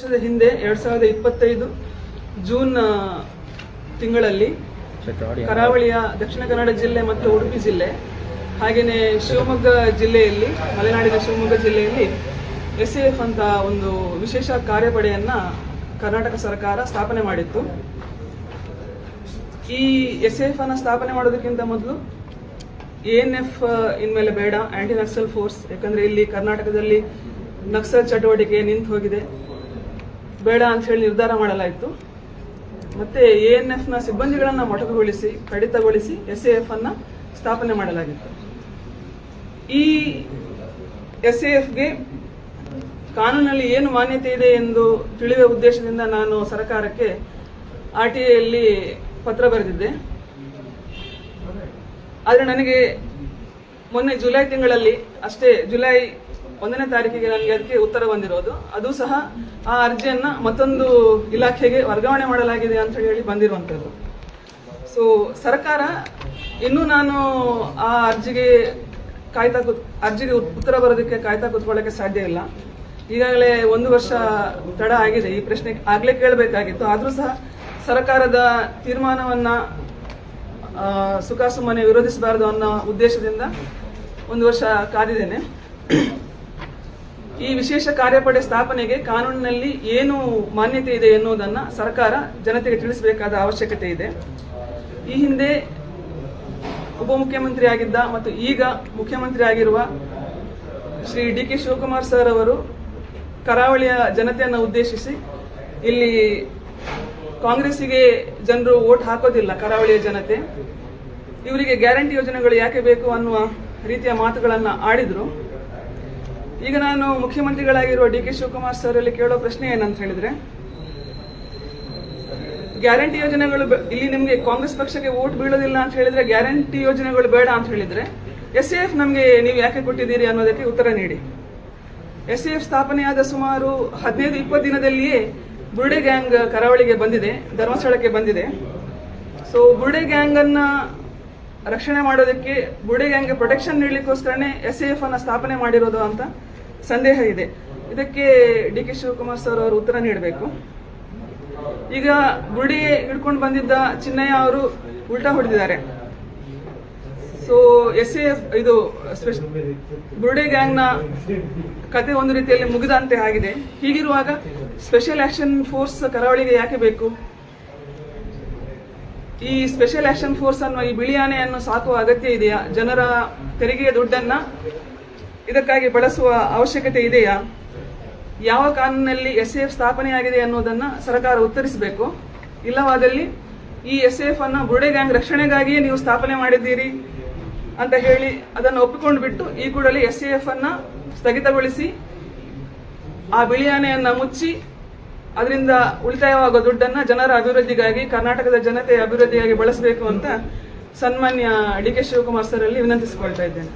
ವರ್ಷದ ಹಿಂದೆ 2025 ಜೂನ್ ತಿಂಗಳಲ್ಲಿ ಕರಾವಳಿಯ ದಕ್ಷಿಣ ಕನ್ನಡ ಜಿಲ್ಲೆ ಮತ್ತು ಉಡುಪಿ ಜಿಲ್ಲೆ ಹಾಗೆಯೇ ಶಿವಮೊಗ್ಗ ಜಿಲ್ಲೆಯಲ್ಲಿ ಮಲೆನಾಡಿನ ಶಿವಮೊಗ್ಗ ಜಿಲ್ಲೆಯಲ್ಲಿ SAF ಅಂತ ಒಂದು ವಿಶೇಷ ಕಾರ್ಯಪಡೆಯನ್ನ ಕರ್ನಾಟಕ ಸರ್ಕಾರ ಸ್ಥಾಪನೆ ಮಾಡಿತ್ತು. ಈ SAF ಅನ್ನು ಸ್ಥಾಪನೆ ಮಾಡೋದಕ್ಕಿಂತ ಮೊದಲು ANF ಇನ್ಮೇಲೆ ಬೇಡ, ಆಂಟಿ ನಕ್ಸಲ್ ಫೋರ್ಸ್, ಯಾಕಂದ್ರೆ ಇಲ್ಲಿ ಕರ್ನಾಟಕದಲ್ಲಿ ನಕ್ಸಲ್ ಚಟುವಟಿಕೆ ನಿಂತು ಹೋಗಿದೆ, ಬೇಡ ಅಂತ ಹೇಳಿ ನಿರ್ಧಾರ ಮಾಡಲಾಯಿತು. ಮತ್ತೆ ANF ನ ಸಿಬ್ಬಂದಿಗಳನ್ನ ಮೊಟಕುಗೊಳಿಸಿ ಕಡಿತಗೊಳಿಸಿ SAF ಅನ್ನ ಸ್ಥಾಪನೆ ಮಾಡಲಾಗಿತ್ತು. ಈ SAF ಗೆ ಕಾನೂನಲ್ಲಿ ಏನು ಮಾನ್ಯತೆ ಇದೆ ಎಂದು ತಿಳಿಯುವ ಉದ್ದೇಶದಿಂದ ನಾನು ಸರ್ಕಾರಕ್ಕೆ RTI ಯಲ್ಲಿ ಪತ್ರ ಬರೆದಿದ್ದೆ. ಆದರೆ ನನಗೆ ಮೊನ್ನೆ ಜುಲೈ ತಿಂಗಳಲ್ಲಿ ಅಷ್ಟೇ, ಜುಲೈ 1ನೇ ತಾರೀಕಿಗೆ ನನಗೆ ಅದಕ್ಕೆ ಉತ್ತರ ಬಂದಿರೋದು. ಅದು ಸಹ ಆ ಅರ್ಜಿಯನ್ನ ಮತ್ತೊಂದು ಇಲಾಖೆಗೆ ವರ್ಗಾವಣೆ ಮಾಡಲಾಗಿದೆ ಅಂತ ಹೇಳಿ ಬಂದಿರುವಂತದ್ದು. ಸೊ ಸರ್ಕಾರ ಇನ್ನೂ ನಾನು ಆ ಅರ್ಜಿಗೆ ಉತ್ತರ ಬರೋದಕ್ಕೆ ಕಾಯ್ತಾ ಕೂತ್ಕೊಳ್ಳೋಕೆ ಸಾಧ್ಯ ಇಲ್ಲ. ಈಗಾಗಲೇ 1 ವರ್ಷ ತಡ ಆಗಿದೆ. ಈ ಪ್ರಶ್ನೆ ಆಗ್ಲೇ ಕೇಳಬೇಕಾಗಿತ್ತು. ಆದ್ರೂ ಸಹ ಸರ್ಕಾರದ ತೀರ್ಮಾನವನ್ನ ಸುಖಾಸುಮ್ಮನೆ ವಿರೋಧಿಸಬಾರದು ಅನ್ನೋ ಉದ್ದೇಶದಿಂದ 1 ವರ್ಷ ಕಾದಿದ್ದೇನೆ. ಈ ವಿಶೇಷ ಕಾರ್ಯಪಡೆ ಸ್ಥಾಪನೆಗೆ ಕಾನೂನಿನಲ್ಲಿ ಏನು ಮಾನ್ಯತೆ ಇದೆ ಎನ್ನುವುದನ್ನು ಸರ್ಕಾರ ಜನತೆಗೆ ತಿಳಿಸಬೇಕಾದ ಅವಶ್ಯಕತೆ ಇದೆ. ಈ ಹಿಂದೆ ಉಪಮುಖ್ಯಮಂತ್ರಿ ಆಗಿದ್ದ ಮತ್ತು ಈಗ ಮುಖ್ಯಮಂತ್ರಿ ಆಗಿರುವ ಶ್ರೀ DK ಶಿವಕುಮಾರ್ ಸರ್ ಅವರು ಕರಾವಳಿಯ ಜನತೆಯನ್ನು ಉದ್ದೇಶಿಸಿ, ಇಲ್ಲಿ ಕಾಂಗ್ರೆಸ್ಸಿಗೆ ಜನರು ವೋಟ್ ಹಾಕೋದಿಲ್ಲ, ಕರಾವಳಿಯ ಜನತೆ, ಇವರಿಗೆ ಗ್ಯಾರಂಟಿ ಯೋಜನೆಗಳು ಯಾಕೆ ಬೇಕು ಅನ್ನುವ ರೀತಿಯ ಮಾತುಗಳನ್ನು ಆಡಿದ್ರು. ಈಗ ನಾನು ಮುಖ್ಯಮಂತ್ರಿಗಳಾಗಿರುವ DK ಶಿವಕುಮಾರ್ ಸರ್ ಅಲ್ಲಿ ಕೇಳೋ ಪ್ರಶ್ನೆ ಏನಂತ ಹೇಳಿದ್ರೆ, ಗ್ಯಾರಂಟಿ ಯೋಜನೆಗಳು ಇಲ್ಲಿ ನಿಮ್ಗೆ ಕಾಂಗ್ರೆಸ್ ಪಕ್ಷಕ್ಕೆ ವೋಟ್ ಬೀಳೋದಿಲ್ಲ ಅಂತ ಹೇಳಿದ್ರೆ ಗ್ಯಾರಂಟಿ ಯೋಜನೆಗಳು ಬೇಡ ಅಂತ ಹೇಳಿದ್ರೆ SAF ನಮ್ಗೆ ನೀವು ಯಾಕೆ ಕೊಟ್ಟಿದ್ದೀರಿ ಅನ್ನೋದಕ್ಕೆ ಉತ್ತರ ನೀಡಿ. SAF ಸ್ಥಾಪನೆಯಾದ ಸುಮಾರು 15-20 ದಿನದಲ್ಲಿಯೇ ಬುರ್ಡೆ ಗ್ಯಾಂಗ್ ಕರಾವಳಿಗೆ ಬಂದಿದೆ, ಧರ್ಮಸ್ಥಳಕ್ಕೆ ಬಂದಿದೆ. ಸೊ ಬುರ್ಡೆ ಗ್ಯಾಂಗ್ ಅನ್ನ ರಕ್ಷಣೆ ಮಾಡೋದಕ್ಕೆ, ಬುರ್ಡೆ ಗ್ಯಾಂಗ್ ಪ್ರೊಟೆಕ್ಷನ್ ನೀಡಲಿಕ್ಕೋಸ್ಕರನೇ SAF ಅನ್ನ ಸ್ಥಾಪನೆ ಮಾಡಿರೋದು ಅಂತ ಸಂದೇಹ ಇದೆ. ಇದಕ್ಕೆ DK ಶಿವಕುಮಾರ್ ಸರ್ ಅವರು ಉತ್ತರ ನೀಡಬೇಕು. ಈಗ ಬುರ್ಡೆ ಹಿಡ್ಕೊಂಡು ಬಂದಿದ್ದ ಚಿನ್ನಯ್ಯ ಅವರು ಉಲ್ಟಾ ಹೊಡೆದಿದ್ದಾರೆ. ಸೊ SAF ಇದು ಬುರ್ಡೆ ಗ್ಯಾಂಗ್ ನ ಕತೆ ಒಂದು ರೀತಿಯಲ್ಲಿ ಮುಗಿದಂತೆ ಆಗಿದೆ. ಹೀಗಿರುವಾಗ ಸ್ಪೆಷಲ್ ಆಕ್ಷನ್ ಫೋರ್ಸ್ ಕರಾವಳಿಗೆ ಯಾಕೆ ಬೇಕು? ಈ ಸ್ಪೆಷಲ್ ಆಕ್ಷನ್ ಫೋರ್ಸ್ ಅನ್ನುವ ಈ ಬಿಳಿ ಆನೆಯನ್ನು ಸಾಕುವ ಅಗತ್ಯ ಇದೆಯಾ? ಜನರ ತೆರಿಗೆಯ ದುಡ್ಡನ್ನ ಇದಕ್ಕಾಗಿ ಬಳಸುವ ಅವಶ್ಯಕತೆ ಇದೆಯಾ? ಯಾವ ಕಾನೂನಿನಲ್ಲಿ SAF ಸ್ಥಾಪನೆಯಾಗಿದೆ ಅನ್ನೋದನ್ನ ಸರ್ಕಾರ ಉತ್ತರಿಸಬೇಕು. ಇಲ್ಲವಾದಲ್ಲಿ ಈ SAF ಅನ್ನ ಬುರ್ಡೆ ಗ್ಯಾಂಗ್ ರಕ್ಷಣೆಗಾಗಿಯೇ ನೀವು ಸ್ಥಾಪನೆ ಮಾಡಿದ್ದೀರಿ ಅಂತ ಹೇಳಿ ಅದನ್ನು ಒಪ್ಪಿಕೊಂಡು ಬಿಟ್ಟು ಈ ಕೂಡಲೇ SAF ಅನ್ನ ಸ್ಥಗಿತಗೊಳಿಸಿ ಆ ಬಿಳಿ ಆನೆಯನ್ನ ಮುಚ್ಚಿ ಅದರಿಂದ ಉಳಿತಾಯವಾಗುವ ದುಡ್ಡನ್ನ ಜನರ ಅಭಿವೃದ್ಧಿಗಾಗಿ, ಕರ್ನಾಟಕದ ಜನತೆಯ ಅಭಿವೃದ್ಧಿಗಾಗಿ ಬಳಸಬೇಕು ಅಂತ ಸನ್ಮಾನ್ಯ DK ಶಿವಕುಮಾರ್ ಸರ್ ಅಲ್ಲಿ ವಿನಂತಿಸಿಕೊಳ್ತಾ ಇದ್ದೇನೆ.